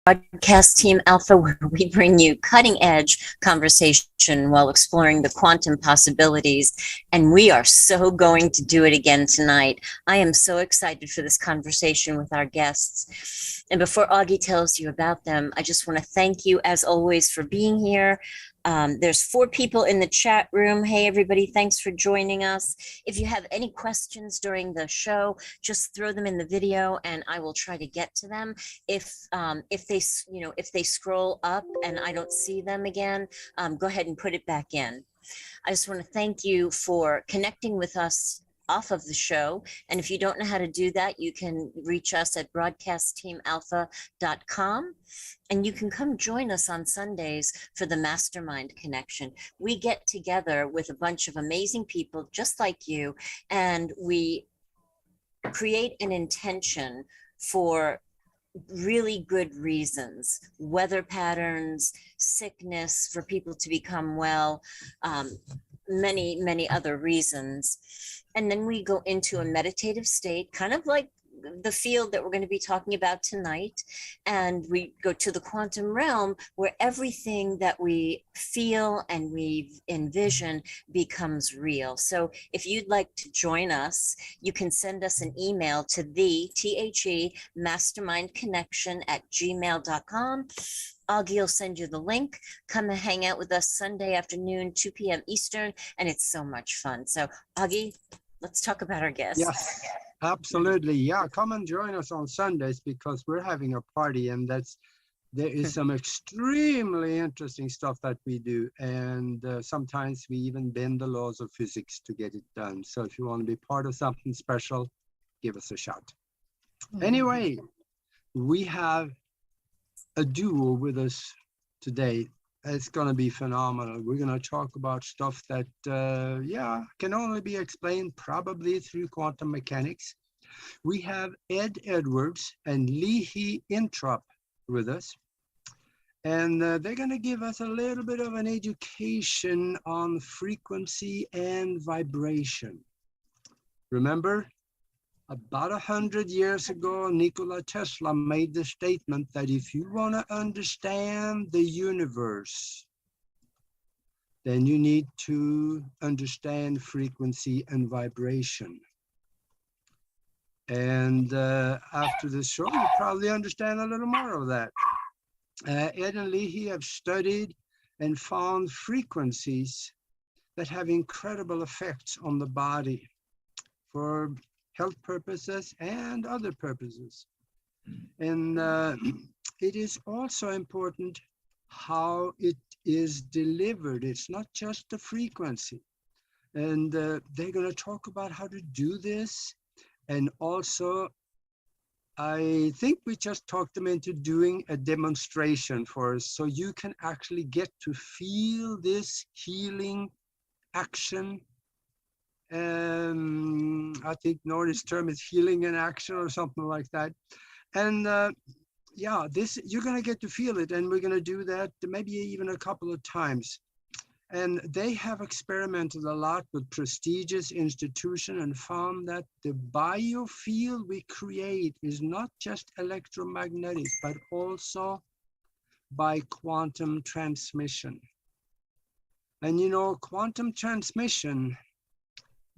Broadcast Team Alpha, where we bring you cutting-edge conversation while exploring the quantum possibilities. And we are so going to do it again tonight. I am so excited for this conversation with our guests. And before Augie tells you about them, I just want to thank you, as always, for being here. There's 4 people in the chat room. Hey, everybody, thanks for joining us. If you have any questions during the show, just throw them in the video and I will try to get to them. If they scroll up and I don't see them again, go ahead and put it back in. I just want to thank you for connecting with us off of the show. And if you don't know how to do that, you can reach us at broadcastteamalpha.com. And you can come join us on Sundays for the Mastermind Connection. We get together with a bunch of amazing people just like you, and we create an intention for really good reasons, weather patterns, sickness, for people to become well, many other reasons. And then we go into a meditative state, kind of like the field that we're going to be talking about tonight. And we go to the quantum realm where everything that we feel and we envision becomes real. So if you'd like to join us, you can send us an email to mastermindconnection@gmail.com. Augie will send you the link. Come and hang out with us Sunday afternoon, 2 p.m. Eastern, and it's so much fun. So Augie, let's talk about our guests. Yes, absolutely. Yeah, come and join us on Sundays because we're having a party, and there is some extremely interesting stuff that we do, and sometimes we even bend the laws of physics to get it done. So if you want to be part of something special, give us a shot. Anyway, we have a duo with us today. It's going to be phenomenal. We're going to talk about stuff that, can only be explained probably through quantum mechanics. We have Ed Edwards and Lihi Introp with us. And they're going to give us a little bit of an education on frequency and vibration. Remember, about 100 years ago, Nikola Tesla made the statement that if you want to understand the universe, then you need to understand frequency and vibration. And after this show, you probably understand a little more of that. Ed and Lihi have studied and found frequencies that have incredible effects on the body for health purposes and other purposes. And it is also important how it is delivered. It's not just the frequency. And they're going to talk about how to do this. And also, I think we just talked them into doing a demonstration for us so you can actually get to feel this healing action. I think Nordic term is healing in action or something like that. And this, you're going to get to feel it, and we're going to do that maybe even a couple of times. And they have experimented a lot with prestigious institutions and found that the biofield we create is not just electromagnetic, but also by quantum transmission. And you know, quantum transmission,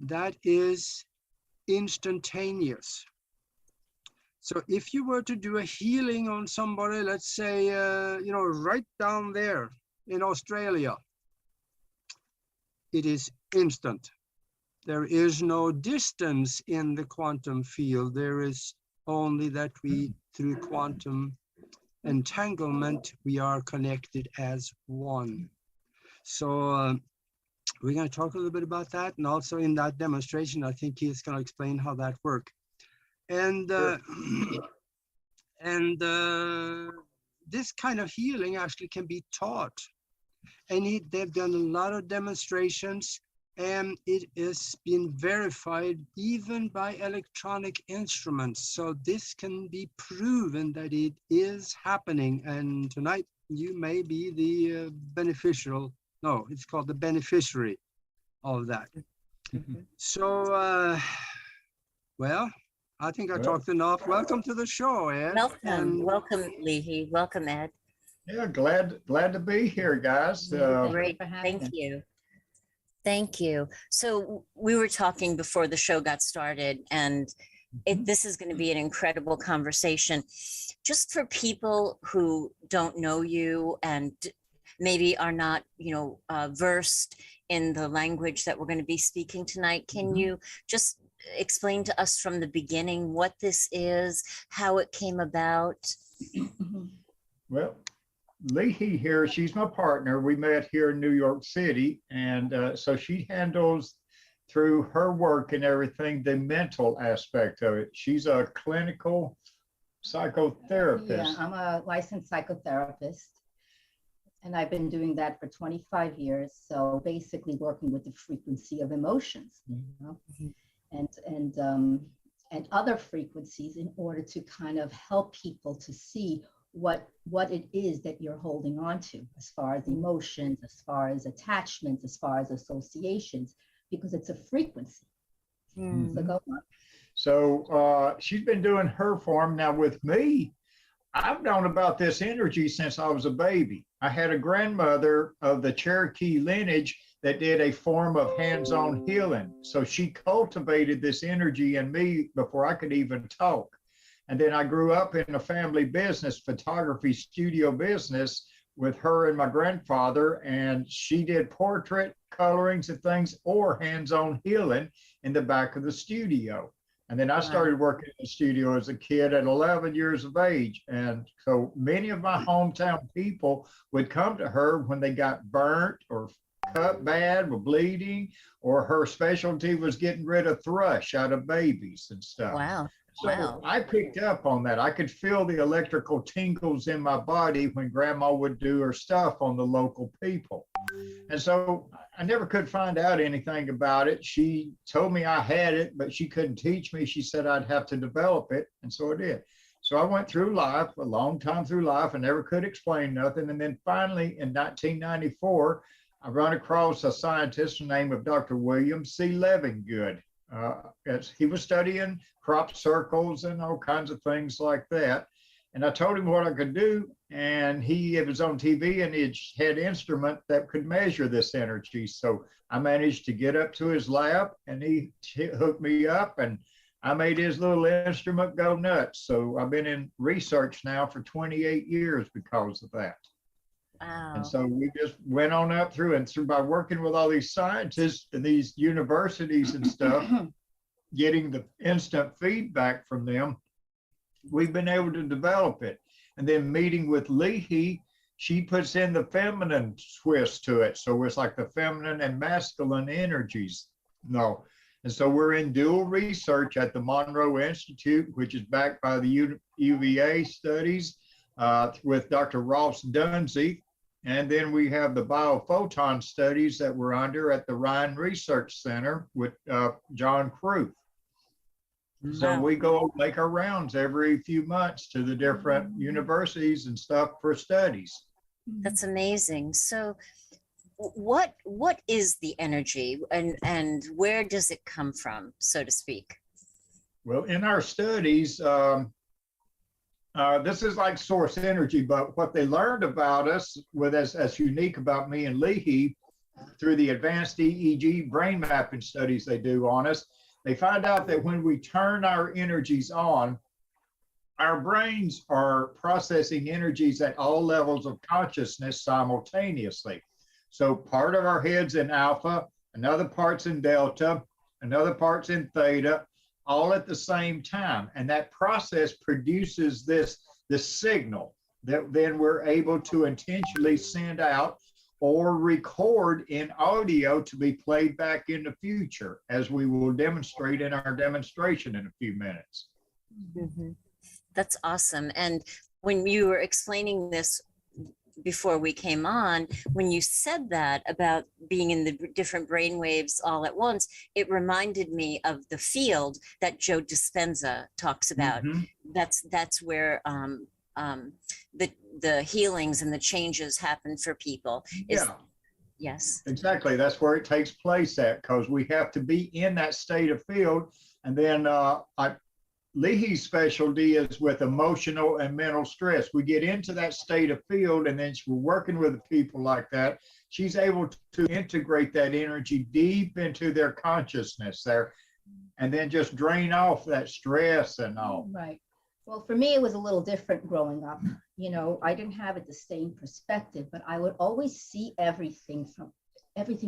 that is instantaneous. So if you were to do a healing on somebody, let's say, right down there in Australia, it is instant. There is no distance in the quantum field. There is only that we, through quantum entanglement, we are connected as one. So we're going to talk a little bit about that. And also in that demonstration, I think he's going to explain how that works. And this kind of healing actually can be taught. And they've done a lot of demonstrations, and it has been verified even by electronic instruments. So this can be proven that it is happening. And tonight you may be the beneficiary of that. So, I think I Well, talked enough. Welcome to the show, Ed. Welcome, welcome, Lihi. Welcome, Ed. yeah, glad to be here, guys. Great. Thank you. Thank you. So we were talking before the show got started, and this is going to be an incredible conversation. Just for people who don't know you and maybe are not, versed in the language that we're going to be speaking tonight, can you just explain to us from the beginning what this is, how it came about? Well, Lihi here, she's my partner. We met here in New York City. And so she handles, through her work and everything, the mental aspect of it. She's a clinical psychotherapist. Yeah, I'm a licensed psychotherapist, and I've been doing that for 25 years. So basically working with the frequency of emotions, and other frequencies in order to kind of help people to see what it is that you're holding on to, as far as emotions, as far as attachments, as far as associations, because it's a frequency. So go on. So she's been doing her form. Now with me, I've known about this energy since I was a baby. I had a grandmother of the Cherokee lineage that did a form of hands-on healing. So she cultivated this energy in me before I could even talk. And then I grew up in a family business, photography studio business, with her and my grandfather, and she did portrait colorings and things, or hands-on healing in the back of the studio. And then I started working in the studio as a kid at 11 years of age. And so many of my hometown people would come to her when they got burnt or cut bad, were bleeding, or her specialty was getting rid of thrush out of babies and stuff. Wow. So I picked up on that. I could feel the electrical tingles in my body when grandma would do her stuff on the local people. And so I never could find out anything about it. She told me I had it, but she couldn't teach me. She said I'd have to develop it. And so I did. So I went through life, a long time through life, and never could explain nothing. And then finally in 1994, I run across a scientist named Dr. William C. Levingood. He was studying crop circles and all kinds of things like that. And I told him what I could do. And it was on TV, and he had an instrument that could measure this energy. So I managed to get up to his lab, and he hooked me up, and I made his little instrument go nuts. So I've been in research now for 28 years because of that. Wow. And so we just went on up through, and through by working with all these scientists and these universities and stuff, getting the instant feedback from them, we've been able to develop it. And then meeting with Lihi, she puts in the feminine twist to it. So it's like the feminine and masculine energies. No. And so we're in dual research at the Monroe Institute, which is backed by the UVA studies with Dr. Ross Dunsey. And then we have the biophoton studies that we're under at the Ryan Research Center with John Kruth. So we go make our rounds every few months to the different universities and stuff for studies. That's amazing. So what is the energy, and where does it come from, so to speak? Well, in our studies, this is like source energy, but what they learned about us, as unique about me and Lihi, through the advanced EEG brain mapping studies they do on us, they find out that when we turn our energies on, our brains are processing energies at all levels of consciousness simultaneously. So part of our head's in alpha, another part's in delta, another part's in theta, all at the same time. And that process produces this signal that then we're able to intentionally send out or record in audio to be played back in the future, as we will demonstrate in our demonstration in a few minutes. Mm-hmm. That's awesome. And when you were explaining this before we came on, when you said that about being in the different brain waves all at once, it reminded me of the field that Joe Dispenza talks about. Mm-hmm. That's where the healings and the changes happen for people. Yes. Exactly. That's where it takes place at, because we have to be in that state of field. And then Lihi's specialty is with emotional and mental stress. We get into that state of field, and then we're working with people like that. She's able to integrate that energy deep into their consciousness there, and then just drain off that stress and all. Right. Well, for me, it was a little different growing up. You know, I didn't have it the same perspective, but I would always see everything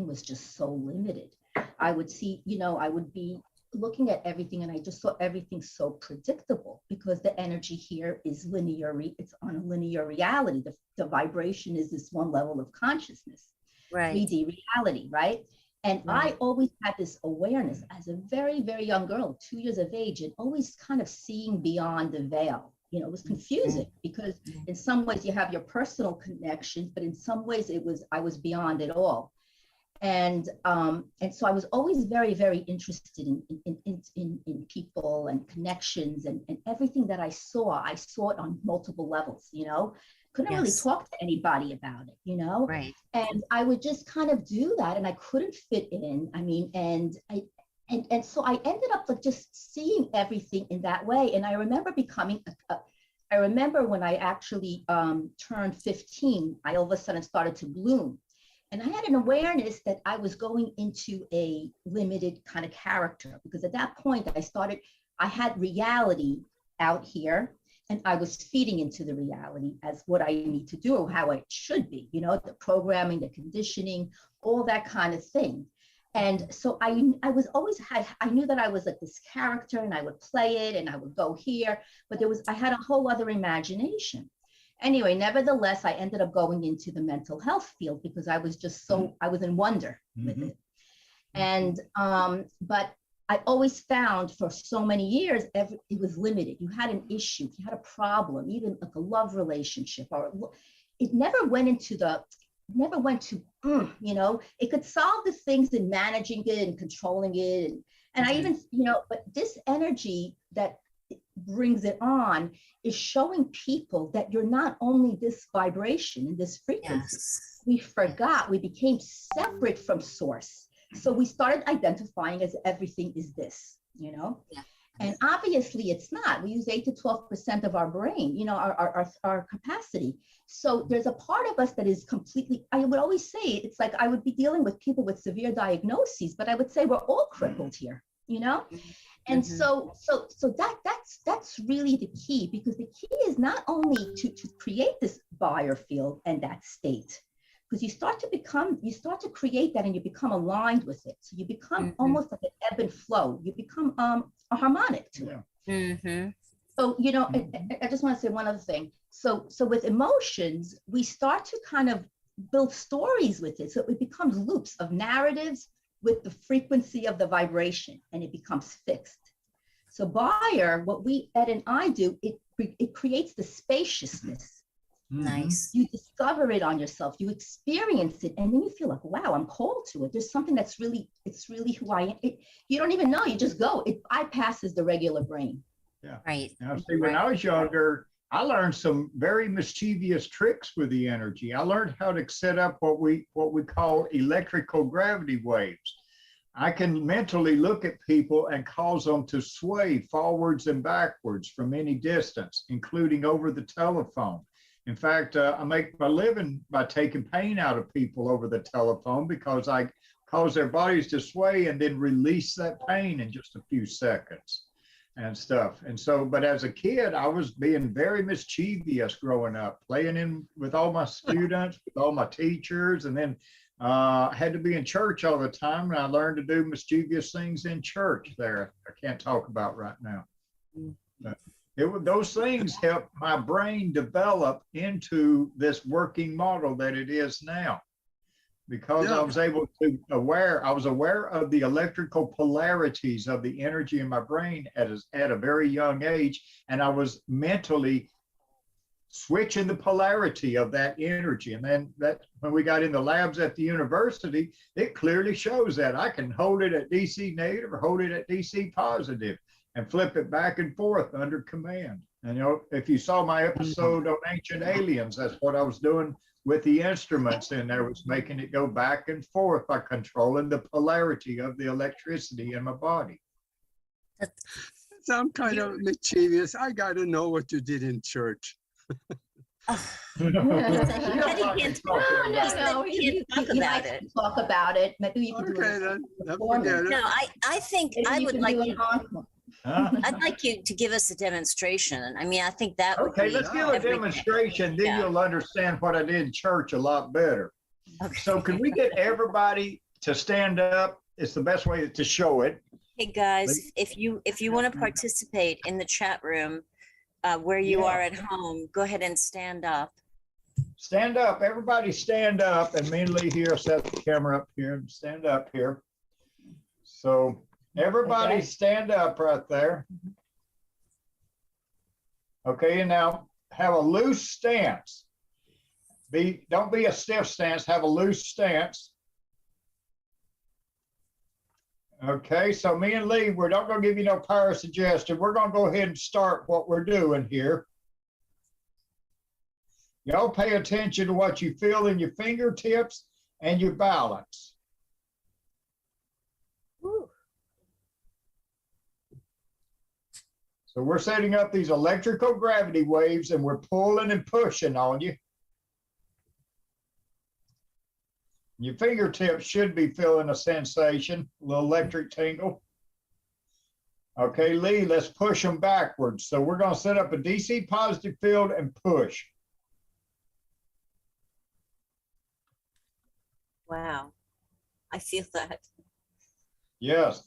was just so limited. I would see, you know, I would be looking at everything and I just saw everything so predictable because the energy here is linear. It's on a linear reality. The vibration is this one level of consciousness, Right. 3D reality, right? And Right. I always had this awareness as a very, very young girl, 2 years of age, and always kind of seeing beyond the veil. You know, it was confusing because in some ways you have your personal connections, but in some ways I was beyond it all. And so I was always very, very interested in people and connections and everything that I saw it on multiple levels, you know. Couldn't really Yes. talk to anybody about it, you know. Right. And I would just kind of do that, and I couldn't fit in. I mean, and so I ended up like just seeing everything in that way. And I remember becoming I remember when I actually turned 15, I all of a sudden started to bloom. And I had an awareness that I was going into a limited kind of character because at that point I had reality out here and I was feeding into the reality as what I need to do or how it should be, you know, the programming, the conditioning, all that kind of thing. And so I knew that I was like this character and I would play it and I would go here, but I had a whole other imagination. Anyway, nevertheless, I ended up going into the mental health field because I was just I was in wonder with it. And, but I always found for so many years, it was limited. You had an issue, you had a problem, even like a love relationship, or it never went to, you know, it could solve the things in managing it and controlling it. And I even, you know, but this energy that brings it on is showing people that you're not only this vibration and this frequency. Yes. We forgot, we became separate from source. So we started identifying as everything is this, you know? Yeah. And obviously it's not. We use 8 to 12% of our brain, you know, our capacity. So there's a part of us that is completely, I would always say, it's like I would be dealing with people with severe diagnoses, but I would say we're all crippled here, you know? And so that's really the key, because the key is not only to create this buyer field and that state, because you start to create that and you become aligned with it. So you become almost like an ebb and flow. You become a harmonic to it. So, you know, I just want to say one other thing. So with emotions, we start to kind of build stories with it. So it becomes loops of narratives with the frequency of the vibration, and it becomes fixed. So buyer, what Ed and I do, it creates the spaciousness. Nice. You discover it on yourself, you experience it, and then you feel like, wow, I'm called to it. There's something it's really who I am. You don't even know, you just go. It bypasses the regular brain. Yeah. Right. Now, see, when I was younger, I learned some very mischievous tricks with the energy. I learned how to set up what we call electrical gravity waves. I can mentally look at people and cause them to sway forwards and backwards from any distance, including over the telephone. In fact, I make my living by taking pain out of people over the telephone, because I cause their bodies to sway and then release that pain in just a few seconds and stuff. And so, but as a kid, I was being very mischievous growing up, playing in with all my students, with all my teachers, and then had to be in church all the time. And I learned to do mischievous things in church there. I can't talk about right now. But those things helped my brain develop into this working model that it is now, because I was able to I was aware of the electrical polarities of the energy in my brain at a very young age. And I was mentally switching the polarity of that energy. And then when we got in the labs at the university, it clearly shows that I can hold it at DC negative or hold it at DC positive and flip it back and forth under command. And, you know, if you saw my episode on Ancient Aliens, that's what I was doing with the instruments in there, was making it go back and forth by controlling the polarity of the electricity in my body. sound kind of mischievous. I got to know what you did in church. She don't like can't- to talk about it. No, He can't talk he about likes it. to talk about it. Maybe you can do Okay, it. then. performance. Forget it. No, I think Maybe I you would can like do you. an ensemble. Huh? I'd like you to give us a demonstration. I mean, I think that would Okay, be let's give a everything. demonstration, then Yeah. you'll understand what I did in church a lot better. Okay. So can we get everybody to stand up? It's the best way to show it. Hey guys, if you want to participate in the chat room where you Yeah. are at home, go ahead and stand up. Stand up, everybody stand up, and me and Lee here, set the camera up here and stand up here. So everybody Okay. stand up right there. Okay, and now have a loose stance. Don't be a stiff stance, have a loose stance. Okay, so me and Lee, we're not gonna give you no power suggestion. We're gonna go ahead and start what we're doing here. Y'all pay attention to what you feel in your fingertips and your balance. Woo. So we're setting up these electrical gravity waves and we're pulling and pushing on you. Your fingertips should be feeling a sensation, a little electric tingle. Okay, Lee, let's push them backwards. So we're going to set up a DC positive field and push. Wow. I feel that. Yes.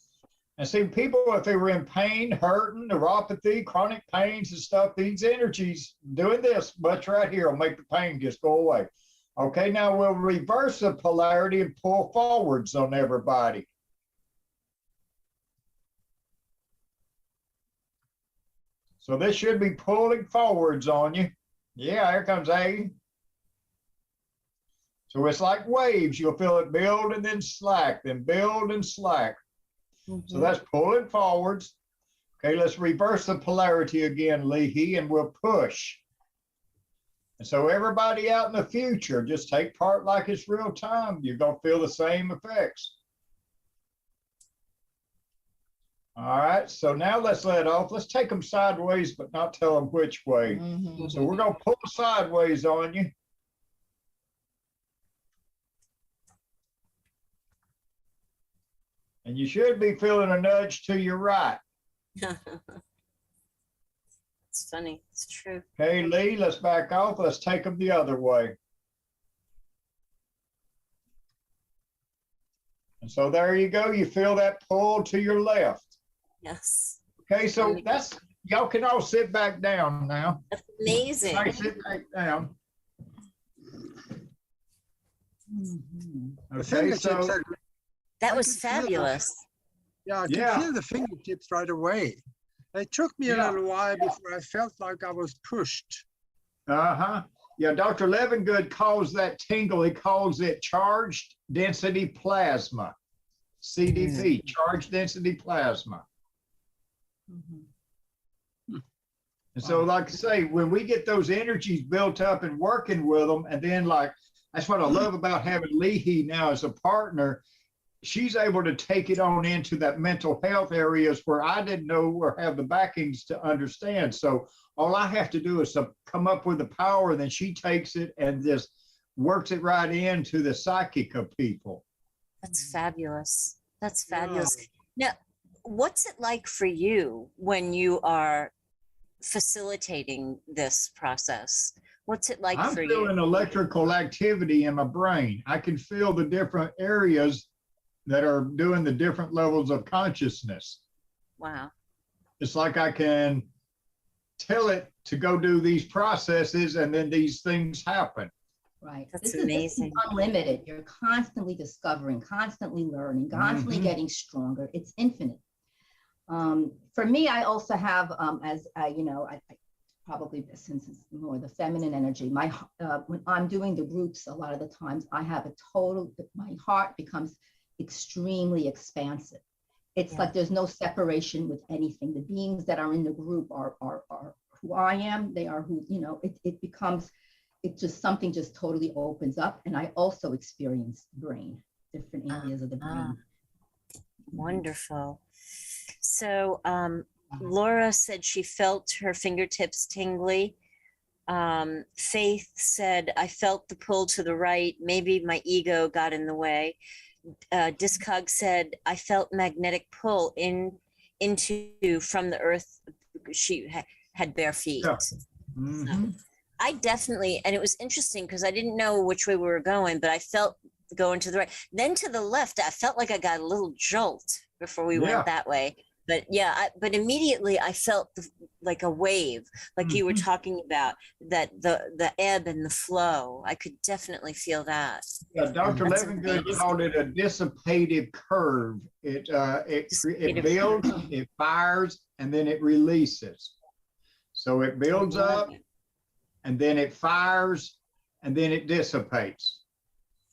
And see, people, if they were in pain, hurting, neuropathy, chronic pains and stuff, these energies doing this much right here will make the pain just go away. Okay, now we'll reverse the polarity and pull forwards on everybody. So this should be pulling forwards on you. Yeah, here comes A. So it's like waves. You'll feel it build and then slack, then build and slack. So that's pulling forwards. Okay, let's reverse the polarity again, Lihi, and we'll push. And so everybody out in the future, just take part like it's real time. You're going to feel the same effects. All right, so now let's let off. Let's take them sideways, but not tell them which way. Mhm. So we're going to pull sideways on you. And you should be feeling a nudge to your right. It's funny. It's true. Okay, Lee, let's back off. Let's take them the other way. And so there you go. You feel that pull to your left. Yes. Okay, so that's, y'all can all sit back down now. That's amazing. All right, sit back down. Mhm. The Okay, fingertips so are- That I was could feel that. fabulous. yeah, I could Yeah. feel the fingertips right away. It took me a Yeah. little while before I felt like I was pushed. Yeah, Dr. Levengood calls that tingle, he calls it charged density plasma, CDP, charged density plasma. Mhm. And so, like I say, when we get those energies built up and working with them, and then like, that's what I love about having Lihi now as a partner. She's able to take it on into that mental health areas where I didn't know or have the backings to understand. So all I have to do is to come up with the power, and then she takes it and just works it right into the psychic of people. That's fabulous. That's fabulous. Now, what's it like for you when you are facilitating this process? What's it like I'm for feeling you? electrical activity in my brain. I can feel the different areas that are doing the different levels of consciousness. Wow. It's like I can tell it to go do these processes, and then these things happen. Right. That's This is amazing. unlimited. You're constantly discovering, constantly learning, constantly Mhm. getting stronger. It's infinite. For me, I also have, as you know, I probably since it's more the feminine energy, when I'm doing the groups, a lot of the times I have my heart becomes extremely expansive. It's Yeah. like there's no separation with anything. The beings that are in the group are who I am. They are who, you know, it becomes, it just, something just totally opens up. And I also experience brain, different areas of the brain. Wonderful. So Laura said she felt her fingertips tingly. Faith said, I felt the pull to the right. Maybe my ego got in the way. Discog said, I felt magnetic pull into from the earth. She had bare feet. Yeah. So Mhm. I definitely, and it was interesting because I didn't know which way we were going, but I felt going to the right. Then to the left, I felt like I got a little jolt before we Yeah. went that way. But yeah, but immediately I felt like a wave, like you were Mhm. talking about, that the ebb and the flow. I could definitely feel that. Yeah, Dr. That's Levingood amazing. called it a dissipative curve. It Dissipative builds, it fires, and then it releases. So it builds up, and then it fires, and then it dissipates.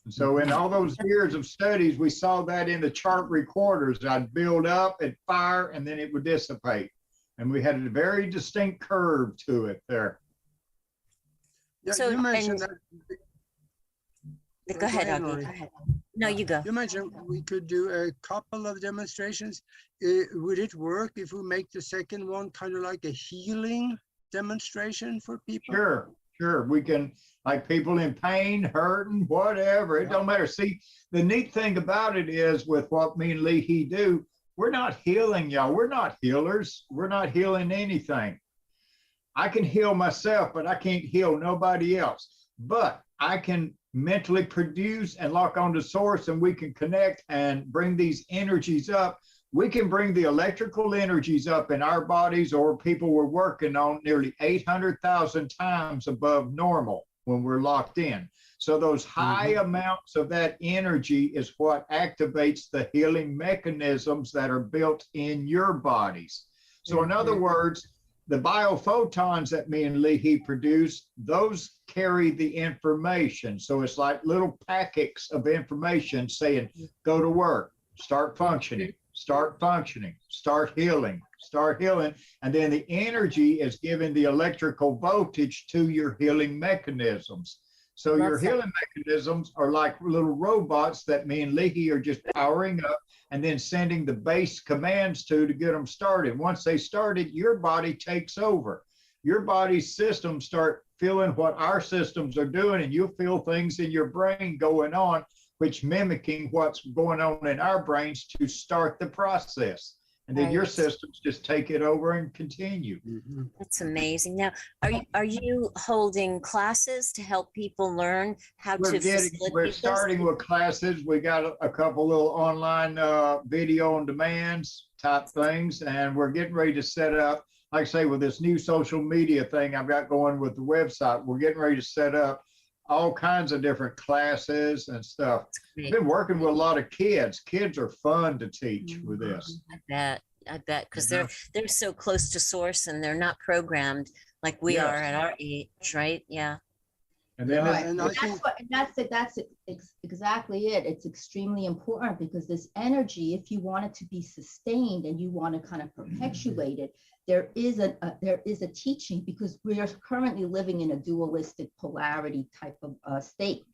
And so in all those years of studies, we saw that in the chart recorders. I'd build up, it'd fire, and then it would dissipate. And we had a very distinct curve to it there. Yeah, So, you mentioned and- that. Go ahead, ahead, Augie. Lori. Go ahead. No, you go. You mentioned we could do a couple of demonstrations. Would it work if we make the second one kind of like a healing demonstration for people? Sure, sure. We can, like people in pain, hurting, whatever. It don't matter. See, the neat thing about it is with what me and Lihi do, we're not healing y'all. We're not healers. We're not healing anything. I can heal myself, but I can't heal nobody else. But I can mentally produce and lock on to source, and we can connect and bring these energies up. We can bring the electrical energies up in our bodies, or people we're working on nearly 800,000 times above normal when we're locked in. So those high amounts of that energy is what activates the healing mechanisms that are built in your bodies. So in other words, the biophotons that me and Lihi produce, those carry the information. So it's like little packets of information saying, go to work, start functioning, start functioning, start healing, start healing. And then the energy is giving the electrical voltage to your healing mechanisms. So your healing mechanisms are like little robots that me and Lihi are just powering up and then sending the base commands to get them started. Once they started, your body takes over. Your body's systems start feeling what our systems are doing, and you'll feel things in your brain going on, which mimicking what's going on in our brains to start the process. And then your systems just take it over and continue. That's amazing. Now, are you holding classes to help people learn how to facilitate We're this? starting with classes. We got a couple little online video on demands type things, and we're getting ready to set up, like I say, with this new social media thing I've got going with the website. We're getting ready to set up all kinds of different classes and stuff. I've been working with a lot of kids. Kids are fun to teach with this. I bet, because they're so close to source and they're not programmed like we are at our age, right? Yeah. And then that's exactly it. It's extremely important because this energy, if you want it to be sustained and you want to kind of perpetuate it, there is a teaching, because we are currently living in a dualistic polarity type of state.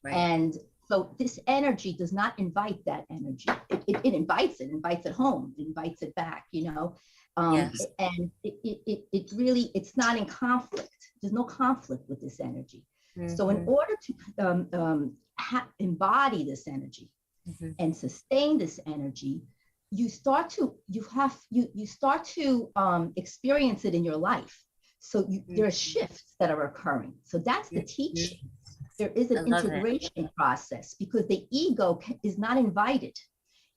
Right. And so this energy does not invite that energy. It invites it home, it invites it back, you know. Yes. And it really, it's not in conflict. There's no conflict with this energy. So in order to embody this energy and sustain this energy, you start to experience it in your life. So there are shifts that are occurring. So that's the teaching. There is an integration process, because the ego is not invited.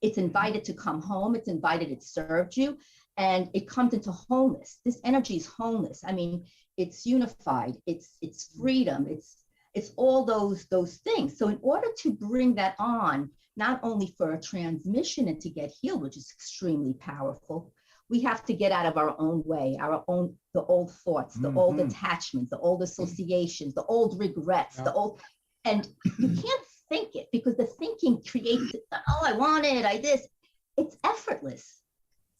It's invited to come home. It's invited, it served you, and it comes into wholeness. This energy is wholeness. I mean, it's unified, it's freedom, it's all those things. So in order to bring that on, not only for a transmission and to get healed, which is extremely powerful, we have to get out of our own way, the old thoughts, the old attachments, the old associations, the old regrets, and you can't think it, because the thinking creates, oh, I want it, it's effortless.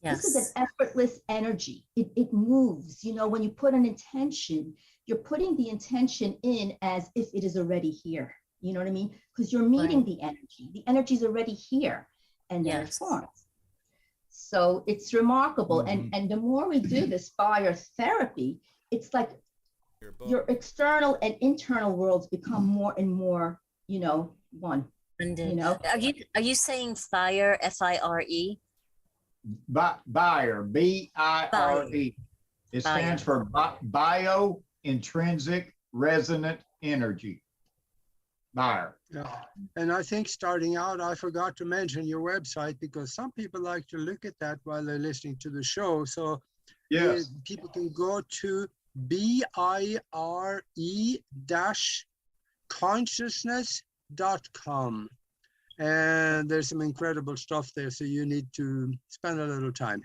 Yes. This is an effortless energy. It moves, you know, when you put an intention, you're putting the intention in as if it is already here. You know what I mean? Because you're meeting the energy. The energy is already here, and then it forms. So it's remarkable. Mhm. And the more we do this fire therapy, it's like your external and internal worlds become more and more, one, London. you know? Are you saying fire, F-I-R-E? Buyer, B-I-R-E. It stands for Bio-Intrinsic Resonant Energy. Buyer. Yeah. And I think starting out, I forgot to mention your website, because some people like to look at that while they're listening to the show. So Yes. people can go to bire-consciousness.com. And there's some incredible stuff there. So you need to spend a little time.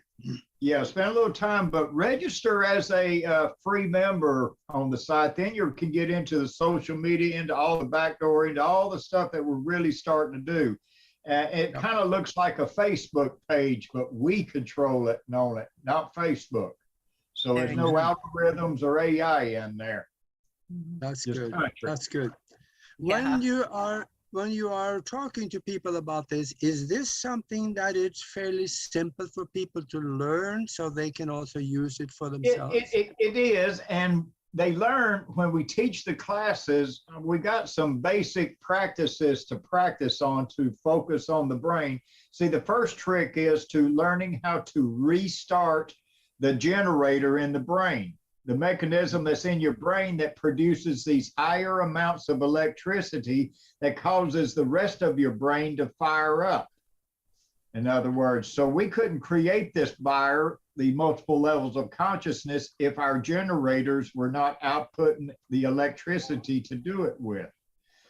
Yeah, spend a little time, but register as a free member on the site. Then you can get into the social media, into all the backdoor, into all the stuff that we're really starting to do. It kind of looks like a Facebook page, but we control it and own it, not Facebook. So there's no algorithms or AI in there. That's Just good. country. That's good. Yeah. When you are talking to people about this, is this something that it's fairly simple for people to learn so they can also use it for themselves? It is, and they learn when we teach the classes. We got some basic practices to practice on to focus on the brain. See, the first trick is to learning how to restart the generator in the brain, the mechanism that's in your brain that produces these higher amounts of electricity that causes the rest of your brain to fire up. In other words, so we couldn't create this buyer, the multiple levels of consciousness, if our generators were not outputting the electricity to do it with.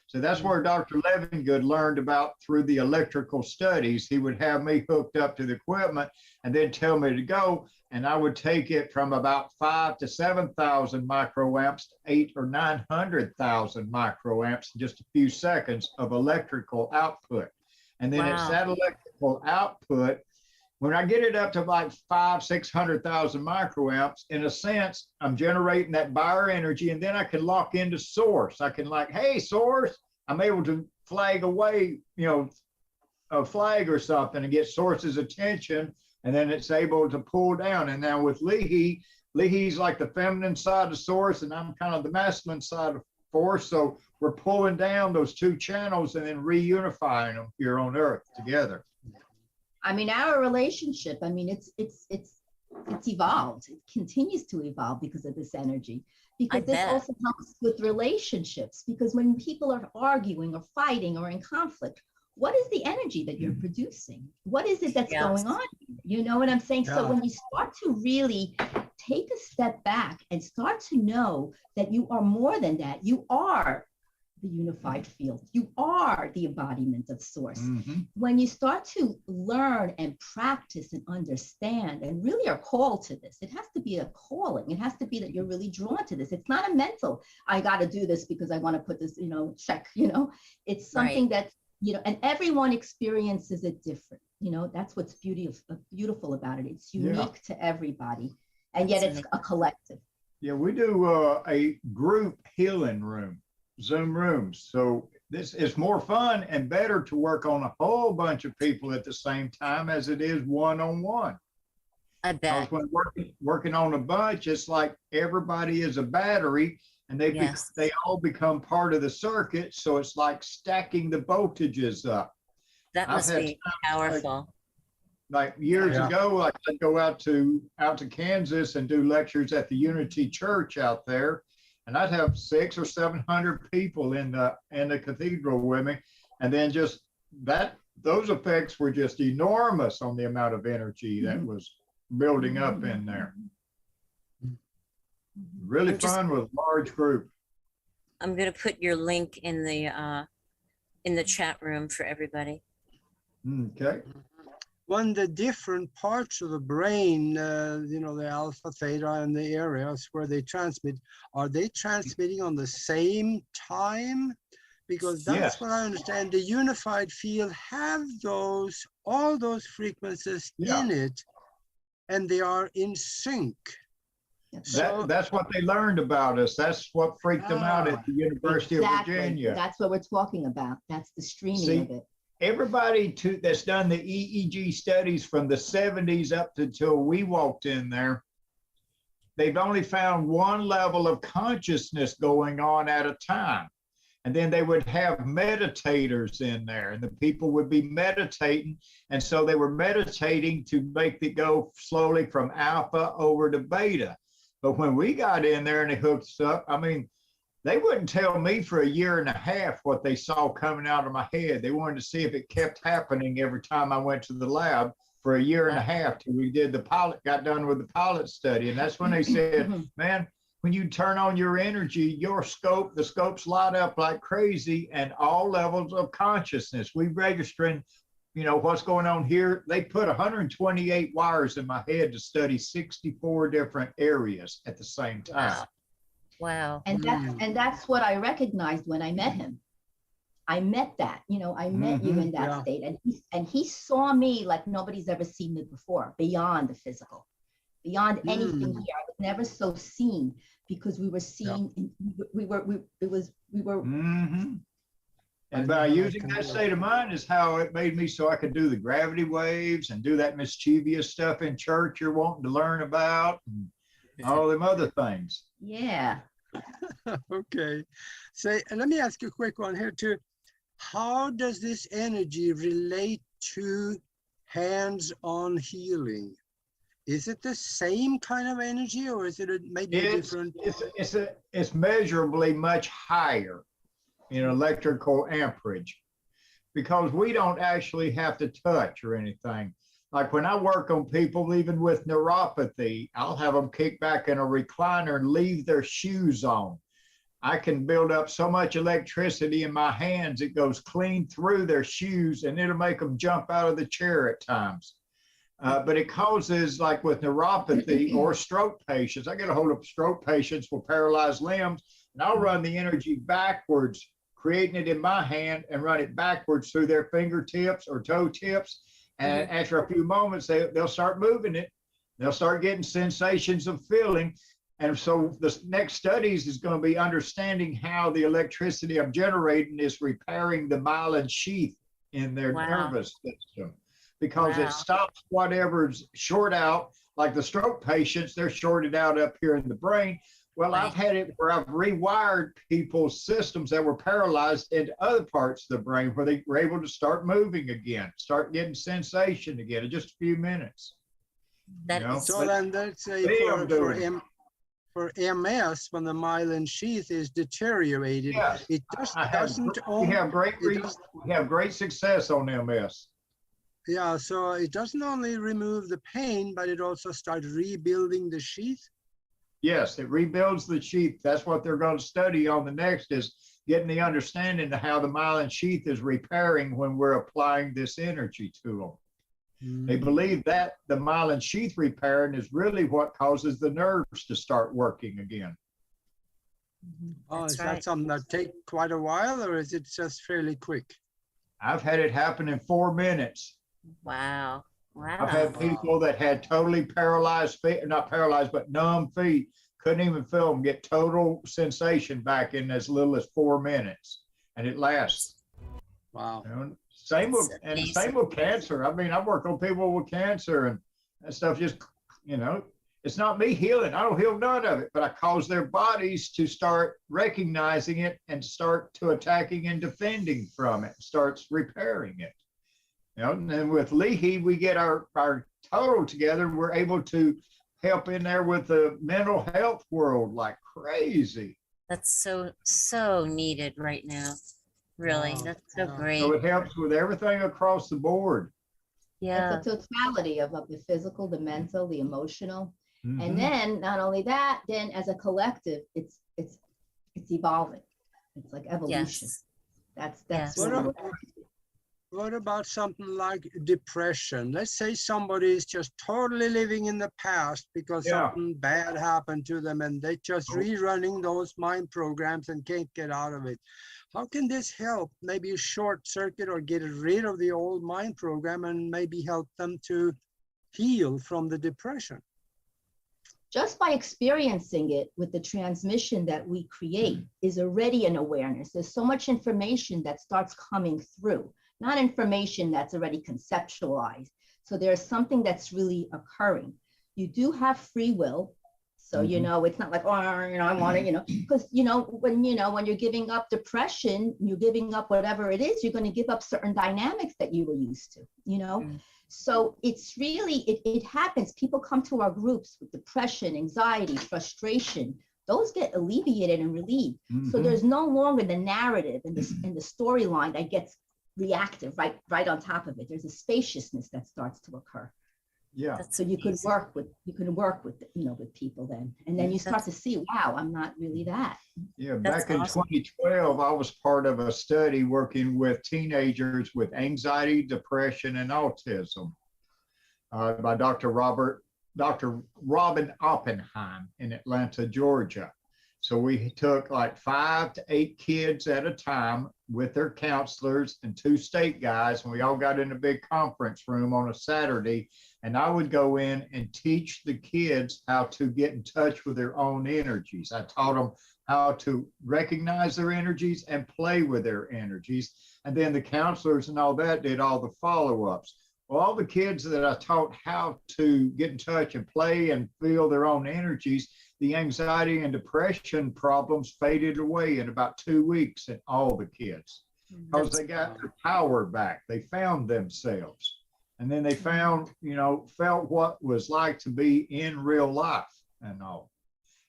So that's where Dr. Levingood learned about through the electrical studies. He would have me hooked up to the equipment and then tell me to go. And I would take it from about 5,000 to 7,000 microamps to 800,000 or 900,000 microamps in just a few seconds of electrical output. And then it's that electrical output. When I get it up to like 500,000 to 600,000 microamps, in a sense, I'm generating that buyer energy, and then I can lock into source. I can like, hey, source, I'm able to flag away, a flag or something and get source's attention, and then it's able to pull down. And now with Lihi's like the feminine side of source, and I'm kind of the masculine side of force. So we're pulling down those two channels and then reunifying them here on Earth together. I mean, our relationship, I mean, it's evolved. It continues to evolve because of this energy. Because this also helps with relationships. Because when people are arguing or fighting or in conflict, what is the energy that you're producing? What is it that's going on? You know what I'm saying? So when you start to really take a step back and start to know that you are more than that, you are the unified field. You are the embodiment of source. Mm-hmm. When you start to learn and practice and understand and really are called to this, it has to be a calling. It has to be that you're really drawn to this. It's not a mental, I got to do this because I want to put this, check, it's something that's, and everyone experiences it different. That's what's beautiful about it. It's unique to everybody. And yet it's a collective. Yeah, we do a group healing room. Zoom rooms. So this is more fun and better to work on a whole bunch of people at the same time as it is one-on-one. I bet. When working on a bunch, it's like everybody is a battery, and they all become part of the circuit. So it's like stacking the voltages up. That must be powerful. Like years ago, I'd go out to Kansas and do lectures at the Unity Church out there. And I'd have 600 or 700 people in the cathedral with me, and then just those effects were just enormous on the amount of energy that was building up in there. Really fun with a large group. I'm going to put your link in the chat room for everybody. Okay. When the different parts of the brain, the alpha, theta, and the areas where they transmit, are they transmitting on the same time? Because that's what I understand. The unified field have all those frequencies in it, and they are in sync. That's what they learned about us. That's what freaked them out at the University of Virginia. That's what we're talking about. That's the streaming of it. everybody that's done the EEG studies from the 70s up until we walked in there, they've only found one level of consciousness going on at a time. And then they would have meditators in there, and the people would be meditating. And so they were meditating to make it go slowly from alpha over to beta. But when we got in there and they hooked us up, I mean, they wouldn't tell me for a year and a half what they saw coming out of my head. They wanted to see if it kept happening every time I went to the lab for a year and a half till we did got done with the pilot study. And that's when they said, man, when you turn on your energy, the scopes light up like crazy, and all levels of consciousness. We registering, what's going on here. They put 128 wires in my head to study 64 different areas at the same time. Wow. And that's what I recognized when I met him. I met that, I met you in that state, and he saw me like nobody's ever seen me before, beyond the physical, beyond anything here. I was never so seen, because we were seen. And by using that state of mind is how it made me so I could do the gravity waves and do that mischievous stuff in church you're wanting to learn about, and all them other things. Yeah. Okay. So let me ask you a quick one here too. How does this energy relate to hands-on healing? Is it the same kind of energy, or is it maybe different? It's measurably much higher in electrical amperage, because we don't actually have to touch or anything. Like when I work on people, even with neuropathy, I'll have them kick back in a recliner and leave their shoes on. I can build up so much electricity in my hands, it goes clean through their shoes, and it'll make them jump out of the chair at times. But it causes, like with neuropathy or stroke patients, I get a hold of stroke patients with paralyzed limbs, and I'll run the energy backwards, creating it in my hand, and run it backwards through their fingertips or toe tips. And after a few moments, they'll start moving it. They'll start getting sensations of feeling. And so the next studies is going to be understanding how the electricity I'm generating is repairing the myelin sheath in their nervous system, because it stops whatever's short out. Like the stroke patients, they're shorted out up here in the brain. Well, I've had it where I've rewired people's systems that were paralyzed into other parts of the brain, where they were able to start moving again, start getting sensation again in just a few minutes. So then let's say for MS, when the myelin sheath is deteriorated, it doesn't only... We have great success on MS. Yeah, so it doesn't only remove the pain, but it also starts rebuilding the sheath. Yes, it rebuilds the sheath. That's what they're going to study on the next, is getting the understanding of how the myelin sheath is repairing when we're applying this energy to them. They believe that the myelin sheath repairing is really what causes the nerves to start working again. Oh, is that something that takes quite a while, or is it just fairly quick? I've had it happen in 4 minutes. Wow. I've had people that had totally paralyzed feet, not paralyzed, but numb feet, couldn't even feel them, get total sensation back in as little as 4 minutes, and it lasts. Wow. Same with cancer. I mean, I've worked on people with cancer, and that stuff just, it's not me healing. I don't heal none of it, but I cause their bodies to start recognizing it and start to attacking and defending from it, starts repairing it. And then with Lihi, we get our total together, and we're able to help in there with the mental health world like crazy. That's so needed right now. Really, that's so great. So it helps with everything across the board. Yeah. It's a totality of the physical, the mental, the emotional. And then not only that, then as a collective, it's evolving. It's like evolution. That's What about something like depression? Let's say somebody is just totally living in the past because something bad happened to them, and they just rerunning those mind programs and can't get out of it. How can this help? Maybe short circuit or get rid of the old mind program and maybe help them to heal from the depression? Just by experiencing it with the transmission that we create is already an awareness. There's so much information that starts coming through. not information that's already conceptualized. So there's something that's really occurring. You do have free will. So, you know, it's not like, oh, you know, I want to, you know, because, you know, when you're giving up depression, you're giving up whatever it is, you're going to give up certain dynamics that you were used to, you know. So it's really, it happens. People come to our groups with depression, anxiety, frustration. Those get alleviated and relieved. So there's no longer the narrative and the storyline that gets reactive right on top of it. There's a spaciousness that starts to occur. Yeah. So you could work with you know, with people then, and then you start to see, wow, I'm not really that. Yeah, back in 2012, I was part of a study working with teenagers with anxiety, depression, and autism by Dr. Robin Oppenheim in Atlanta, Georgia. So we took like 5 to 8 kids at a time with their counselors and 2 state guys, and we all got in a big conference room on a Saturday, and I would go in and teach the kids how to get in touch with their own energies. I taught them how to recognize their energies and play with their energies. And then the counselors and all that did all the follow-ups. Well, all the kids that I taught how to get in touch and play and feel their own energies, the anxiety and depression problems faded away in about 2 weeks in all the kids, because they got their power back. They found themselves. And then they found, you know, felt what it was like to be in real life and all.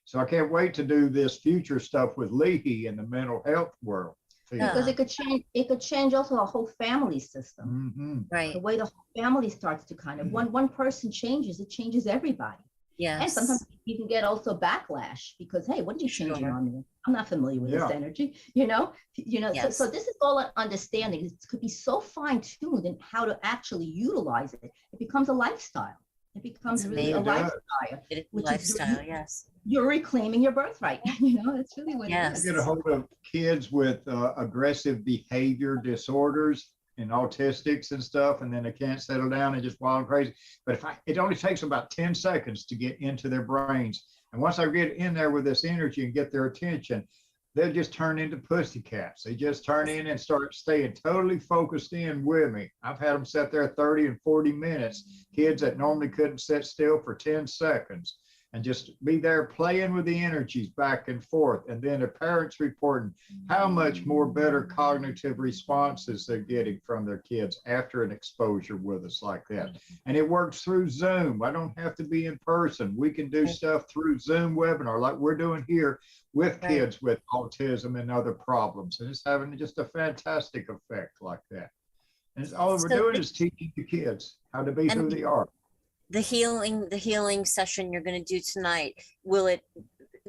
So I can't wait to do this future stuff with Lihi in the mental health world. Because it could change also a whole family system. Right. The way the whole family starts to kind of, one person changes, it changes everybody. Yes. And sometimes you can get also backlash because, hey, what did you change it on me? I'm not familiar with this energy, you know. Yes. So this is all an understanding. It could be so fine-tuned in how to actually utilize it. It becomes a lifestyle. It becomes really a lifestyle. It is a lifestyle, yes. You're reclaiming your birthright. You know, that's really what it is. I get a hold of kids with aggressive behavior disorders and autistics and stuff, and then they can't settle down and just wild and crazy. But it only takes about 10 seconds to get into their brains. And once I get in there with this energy and get their attention, they'll just turn into pussycats. They just turn in and start staying totally focused in with me. I've had them sit there 30 and 40 minutes, kids that normally couldn't sit still for 10 seconds. And just be there playing with the energies back and forth. And then the parents reporting how much more better cognitive responses they're getting from their kids after an exposure with us like that. And it works through Zoom. I don't have to be in person. We can do stuff through Zoom webinar like we're doing here with kids with autism and other problems. And it's having just a fantastic effect like that. And all we're doing is teaching the kids how to be who they are. The healing session you're going to do tonight, will it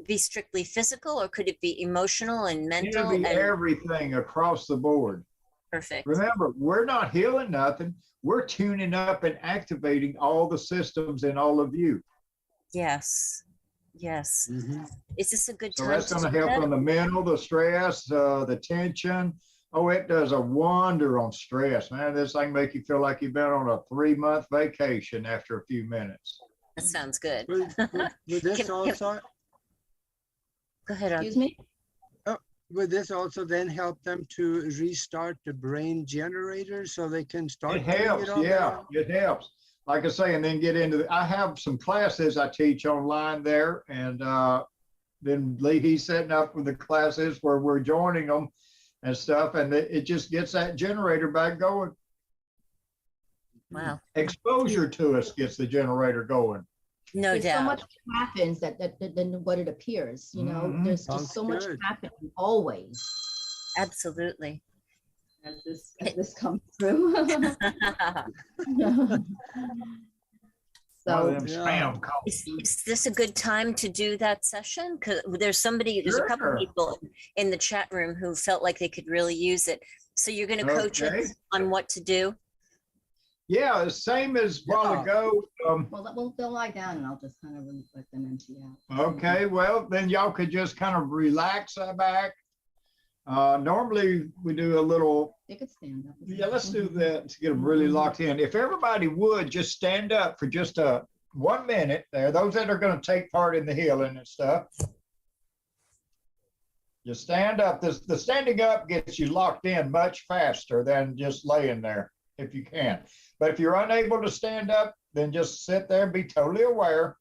be strictly physical or could it be emotional and mental? It'll be everything across the board. Perfect. Remember, we're not healing nothing. We're tuning up and activating all the systems in all of you. Yes. Yes. Is this a good time? So that's going to help on the mental, the stress, the tension. Oh, it does a wonder on stress, man. This thing make you feel like you've been on a 3-month vacation after a few minutes. That sounds good. With this also, go ahead. Excuse me? would this also then help them to restart the brain generator so they can start? It helps, it helps. Like I say, and then get into I have some classes I teach online there, and then Lihi's setting up with the classes where we're joining them and stuff, and it just gets that generator back going. Wow. Exposure to us gets the generator going. No There's doubt. so much happens than what it appears, you know. There's just so much happening always. Absolutely. As this comes through. So spam calls. Is this a good time to do that session? Because there's a couple of people in the chat room who felt like they could really use it. So you're going to coach us on what to do? Yeah, the same as a while ago. Well, they'll lie down and I'll just kind of let them empty out. Okay, well, then y'all could just kind of relax back. Normally we do a little. They could stand up. Yeah, let's do that to get them really locked in. If everybody would just stand up for just 1 minute there, those that are going to take part in the healing and stuff. You stand up. The standing up gets you locked in much faster than just laying there if you can. But if you're unable to stand up, then just sit there and be totally aware.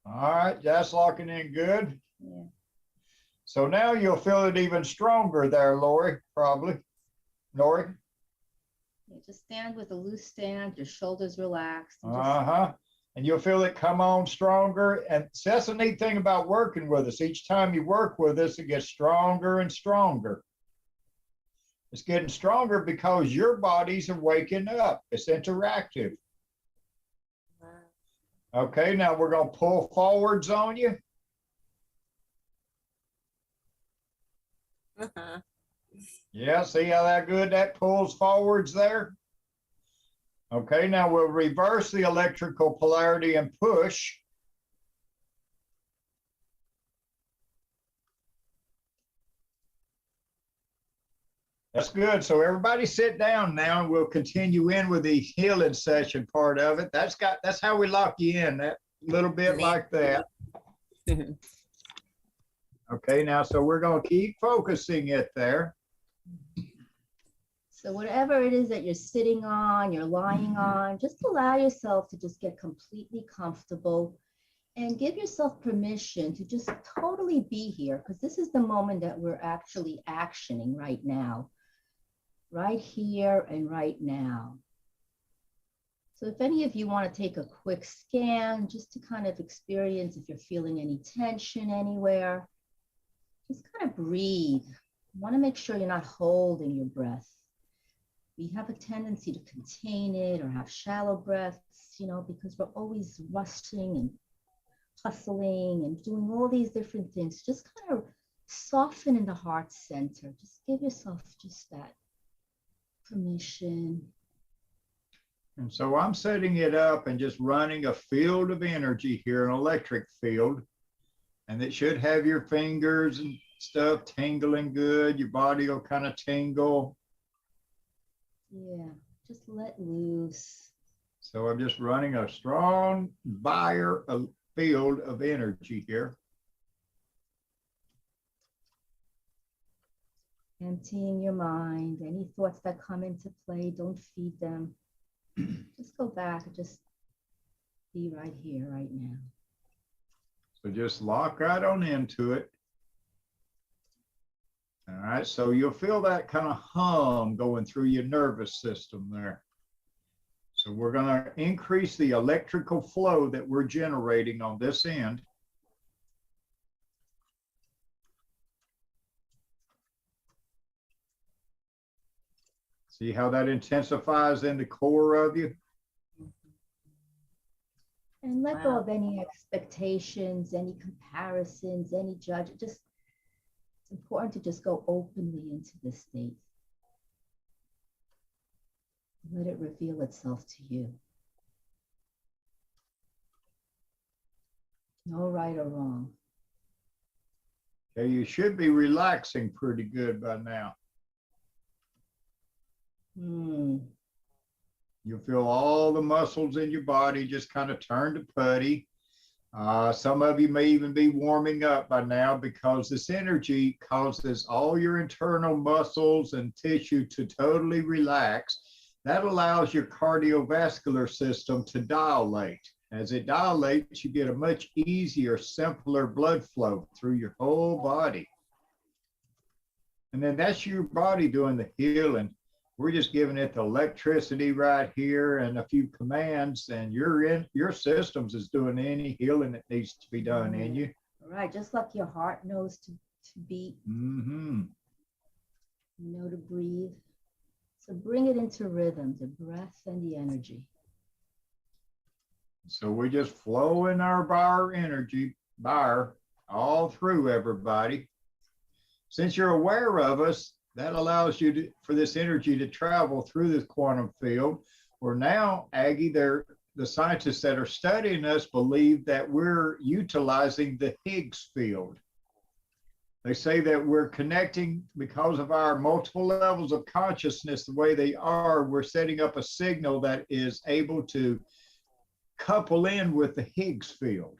All right, that's locking in good. Yeah. So now you'll feel it even stronger there, Lori, probably. Lori? Yeah, just stand with a loose stand, your shoulders relaxed. And And you'll feel it come on stronger. And so that's the neat thing about working with us. Each time you work with us, it gets stronger and stronger. It's getting stronger because your bodies are waking up. It's interactive. Okay, now we're going to pull forwards on you. Yeah, see how that good that pulls forwards there? Okay, now we'll reverse the electrical polarity and push. That's good. So everybody sit down now and we'll continue in with the healing session part of it. That's how we lock you in, that little bit like that. Okay, now, so we're going to keep focusing it there. so whatever it is that you're sitting on, you're lying on, just allow yourself to just get completely comfortable and give yourself permission to just totally be here, because this is the moment that we're actually actioning right now, right here and right now. So if any of you want to take a quick scan just to kind of experience if you're feeling any tension anywhere, just kind of breathe. You want to make sure you're not holding your breath. We have a tendency to contain it or have shallow breaths, you know, because we're always rushing and hustling and doing all these different things. Just kind of soften in the heart center. Just give yourself just that permission. And so I'm setting it up and just running a field of energy here, an electric field. And it should have your fingers and stuff tingling good. Your body will kind of tingle. Yeah, just let loose. So I'm just running a strong field of energy here. Emptying your mind. Any thoughts that come into play, don't feed them. Just go back and just be right here, right now. So just lock right on into it. All right, so you'll feel that kind of hum going through your nervous system there. So we're going to increase the electrical flow that we're generating on this end. See how that intensifies in the core of you? And let go of any expectations, any comparisons, any judgment. Just, it's important to just go openly into this state. Let it reveal itself to you. No right or wrong. Okay, you should be relaxing pretty good by now. You'll feel all the muscles in your body just kind of turn to putty. Some of you may even be warming up by now because this energy causes all your internal muscles and tissue to totally relax. That allows your cardiovascular system to dilate. As it dilates, you get a much easier, simpler blood flow through your whole body. And then that's your body doing the healing. We're just giving it the electricity right here and a few commands, and your systems is doing any healing that needs to be done in you. All right, just like your heart knows to beat, you know to breathe. So bring it into rhythm, the breath and the energy. So we're just flowing our energy all through everybody. Since you're aware of us, that allows you for this energy to travel through this quantum field. Where now, Aggie, the scientists that are studying us believe that we're utilizing the Higgs field. They say that we're connecting because of our multiple levels of consciousness, the way they are, we're setting up a signal that is able to couple in with the Higgs field.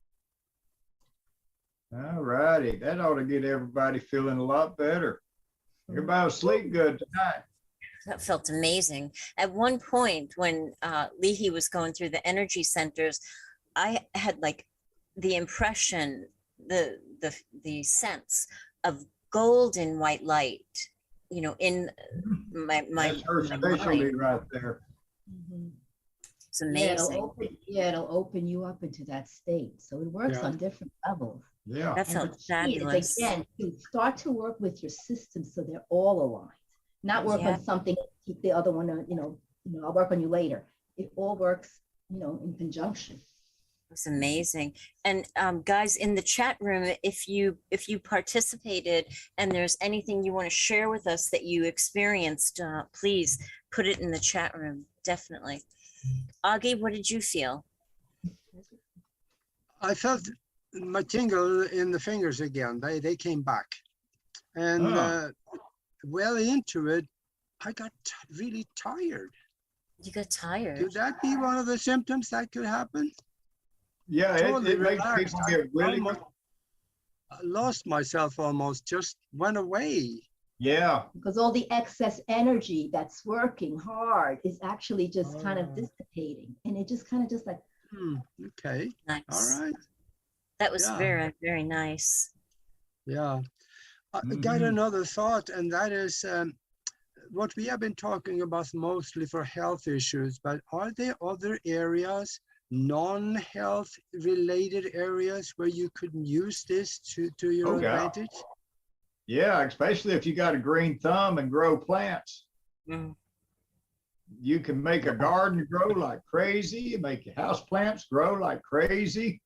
All righty. That ought to get everybody feeling a lot better. Everybody will sleep good tonight. That felt amazing. At one point when Lihi was going through the energy centers, I had like the impression, the sense of golden white light, you know, in my That's her specialty mind. right there. It's amazing. It'll open you up into that state. So it works Yeah. on different levels. Yeah. That And felt the key is, fabulous. again, to start to work with your system so they're all aligned. Not work Yeah. on something, keep the other one, I'll work on you later. It all works, in conjunction. It's amazing. And guys in the chat room, if you participated and there's anything you want to share with us that you experienced, please put it in the chat room. Definitely. Augie, what did you feel? I felt my tingle in the fingers again. They came back. And well into it, I got really tired. You got tired. Could that be one of the symptoms that could happen? Yeah, Totally it makes relaxed. people get really. I lost myself almost, just went away. Yeah. Because all the excess energy that's working hard is actually just kind of Oh. dissipating. And it just kind of just like, Okay. Nice. All right. That was Yeah. very, very nice. Yeah. I got another thought, and that is what we have been talking about mostly for health issues, but are there other areas, non-health related areas, where you could use this to your advantage? Yeah, especially if you got a green thumb and grow plants. Mm. You can make a garden grow like crazy, make your house plants grow like crazy.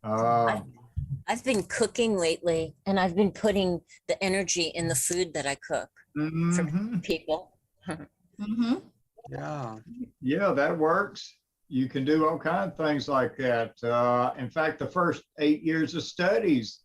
I've been cooking lately, and I've been putting the energy in the food that I cook for people. Yeah. Yeah, that works. You can do all kinds of things like that. In fact, the first 8 years of studies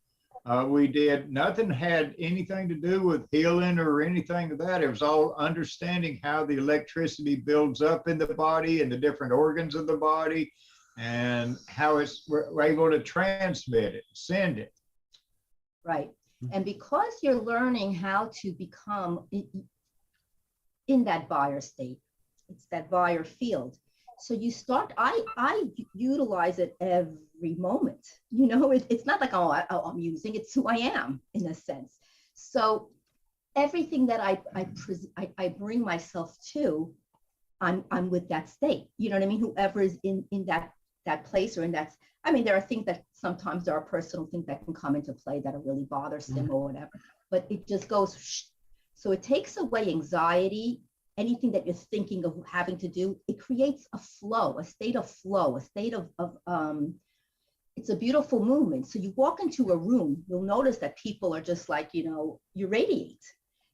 we did, nothing had anything to do with healing or anything of that. It was all understanding how the electricity builds up in the body and the different organs of the body, and how we're able to transmit it, send it. right. And because you're learning how to become in that buyer state, it's that buyer field. So you start, I utilize it every moment. It's not like, I'm using, it's who I am in a sense. So everything that I bring myself to, I'm with that state. You know what I mean? Whoever is in that place or in that, there are things that sometimes there are personal things that can come into play that are really bothersome or whatever, but it just goes, so it takes away anxiety, anything that you're thinking of having to do. It creates a flow, a state of flow, a state of it's a beautiful movement. So you walk into a room, you'll notice that people are just like, you radiate.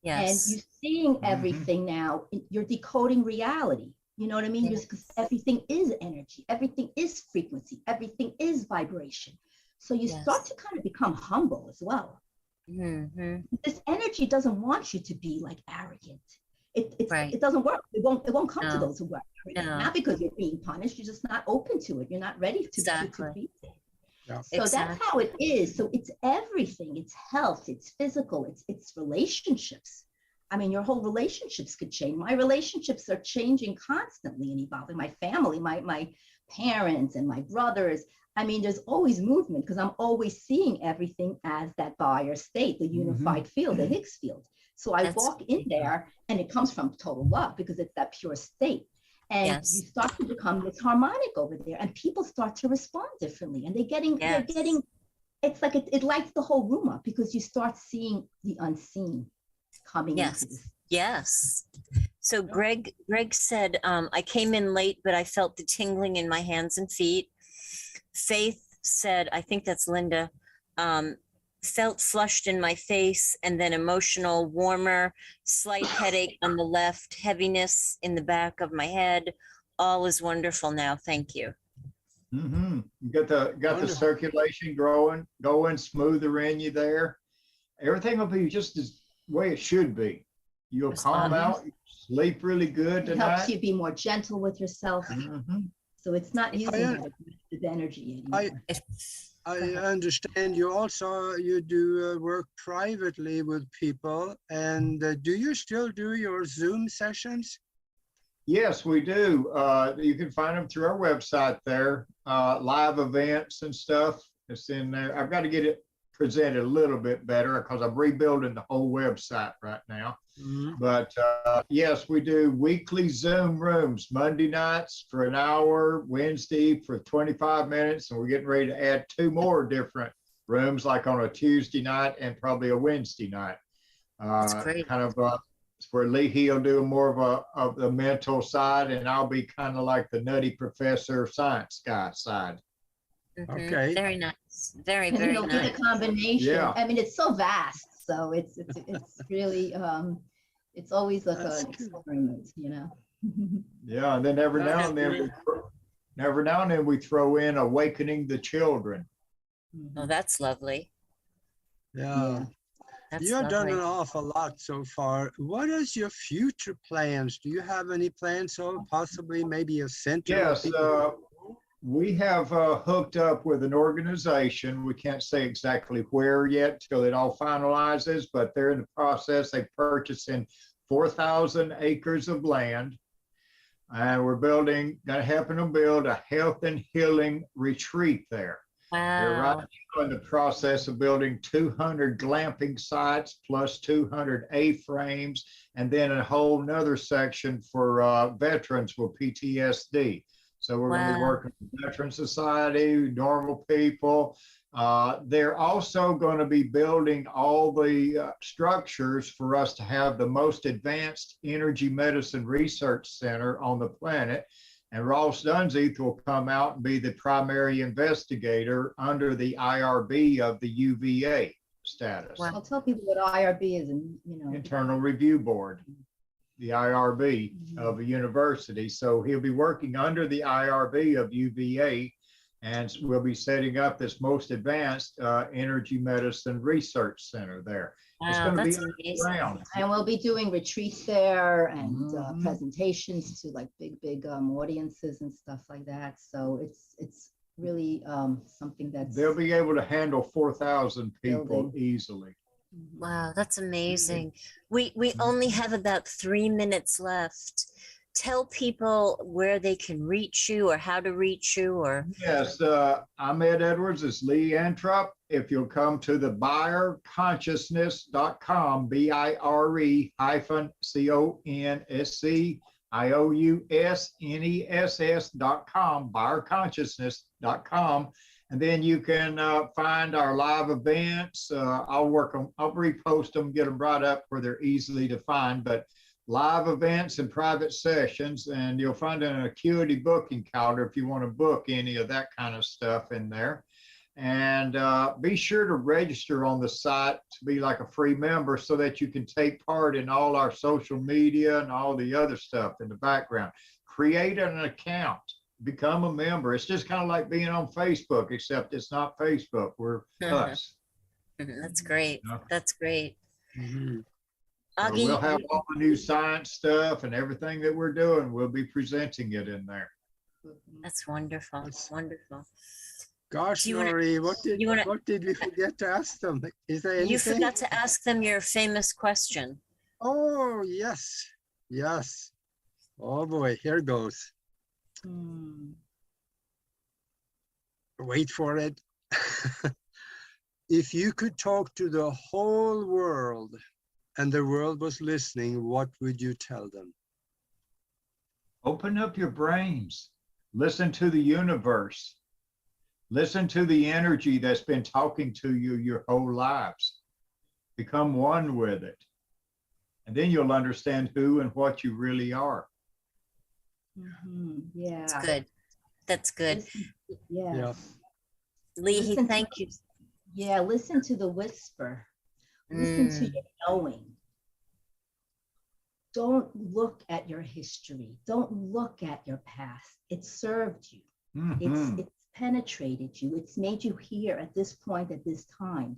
Yes. And you're seeing everything now, you're decoding reality. You know what I mean? Yes. Because everything is energy, everything is frequency, everything is vibration. So you start to kind of become humble as well. This energy doesn't want you to be like arrogant. It doesn't work. It won't come to those who are arrogant. Not because you're being punished, you're just not open to it. You're not ready to be there. Yeah. So that's how it is. So it's everything. It's health, it's physical, it's relationships. Your whole relationships could change. My relationships are changing constantly and evolving. My family, my parents and my brothers. There's always movement because I'm always seeing everything as that buyer state, the unified field, the Higgs field. So I walk in there and it comes from total love because it's that pure state. And you start to become this harmonic over there and people start to respond differently. And they're getting, it's like it lights the whole room up because you start seeing the unseen coming into this. Yes. So Greg said, I came in late, but I felt the tingling in my hands and feet. Faith said, I think that's Linda, felt flushed in my face and then emotional, warmer, slight headache on the left, heaviness in the back of my head. All is wonderful now. Thank you. You got the circulation going smoother in you there. Everything will be just as way it should be. You'll calm out, sleep really good tonight. It helps you be more gentle with yourself. So it's not using that energy anymore. I Go ahead. understand you do work privately with people, and do you still do your Zoom sessions? Yes, we do. You can find them through our website there, live events and stuff. It's in there. I've got to get it presented a little bit better because I'm rebuilding the whole website right now. Mhm. But yes, we do weekly Zoom rooms, Monday nights for an hour, Wednesday for 25 minutes, and we're getting ready to add 2 more different rooms, like on a Tuesday night and probably a Wednesday night. That's great. Kind of where Lihi will do more of the mental side, and I'll be kind of like the nutty professor science guy side. Okay. Very nice. Very, And very it'll be the nice. combination. Yeah. I mean, it's so vast, so it's really it's always like That's an good. experiment, you know. Yeah, and then every now and then we throw in awakening the children. Oh, that's lovely. Yeah. That's You've done lovely. an awful lot so far. What is your future plans? Do you have any plans or possibly maybe a center? where Yes, people- we have hooked up with an organization. We can't say exactly where yet till it all finalizes, but they're in the process. They purchasing 4,000 acres of land, and we're going to help them build a health and healing retreat there. They're right Wow. now in the process of building 200 glamping sites plus 200 A-frames, and then a whole nother section for veterans with PTSD. So we're going to be Wow. working with Veteran Society, normal people. They're also going to be building all the structures for us to have the most advanced energy medicine research center on the planet. And Ross Dunseith will come out and be the primary investigator under the IRB of the UVA status, Wow. I'll tell people what IRB is, and you know. Internal Review Board, the IRB of a university. So he'll be working under the IRB of UVA, and we'll be setting up this most advanced energy medicine research center there. It's Wow, going to be that's amazing. underground. And we'll be doing retreats there and Mhm. presentations to like big audiences and stuff like that. So it's really something that's They'll be able to handle 4,000 people Building. easily. Wow, that's amazing. We only have about 3 minutes left. Tell people where they can reach you or how to reach you or Yes, I'm Ed Edwards. It's Lee Introp. If you'll come to the buyerconsciousness.com, BIRE-CONSCIOUSNESS.com, buyerconsciousness.com. And then you can find our live events. I'll repost them, get them brought up where they're easily to find, but live events and private sessions, and you'll find an acuity booking calendar if you want to book any of that kind of stuff in there. And be sure to register on the site to be like a free member so that you can take part in all our social media and all the other stuff in the background. Create an account, become a member. It's just kind of like being on Facebook, except it's not Facebook. We're us. That's great. Yeah. That's great. Mhm. So Augie, we'll have all the new science stuff and everything that we're doing. We'll be presenting it in there. that's wonderful. That's- Wonderful. Gosh, Do you wanna- Lori, you wanna- what did we forget to ask them? Is there anything? You forgot to ask them your famous question. Oh, yes. Yes. Oh boy, here goes. Hmm. Wait for it. If you could talk to the whole world and the world was listening, what would you tell them? Open up your brains. Listen to the universe. Listen to the energy that's been talking to you your whole lives. Become one with it. And then you'll understand who and what you really are. Yeah. That's good. That's good. Listen- yes. Yeah. Leahy, Listen to- thank you. Yeah, listen to the whisper. Listen to Mm. your knowing. Don't look at your history. Don't look at your past. It served you. Mhm. It's penetrated you. It's made you here at this point, at this time.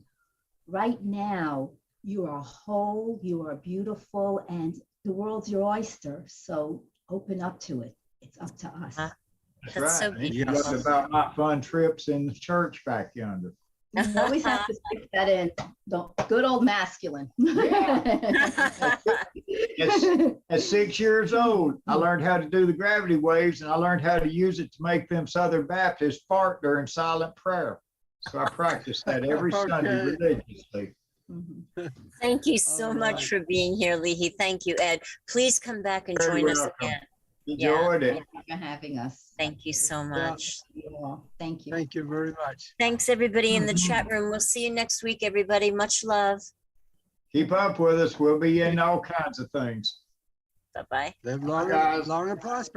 Right now, you are whole, you are beautiful, and the world's your oyster. So open up to it. It's up to us. Uh-huh. That's That's so right. And he beautiful. forgot about my fun trips in the church back yonder. You always have to stick that in. Good old masculine. At 6 years old, I learned how to do the gravity waves, and I learned how to use it to make them Southern Baptists fart during silent prayer. So I practiced that every Sunday Okay. religiously. Mhm. Thank you so All much right. for being here, Lihi. Thank you, Ed. Please come back and Very join us welcome. again. Enjoyed it. Thank you for having us. Thank you so much. You all. Thank you. Thank you very much. Thanks, everybody in the chat room. We'll see you next week, everybody. Much love. Keep up with us. We'll be in all kinds of things. Bye-bye. Live Bye, guys. long and prosper.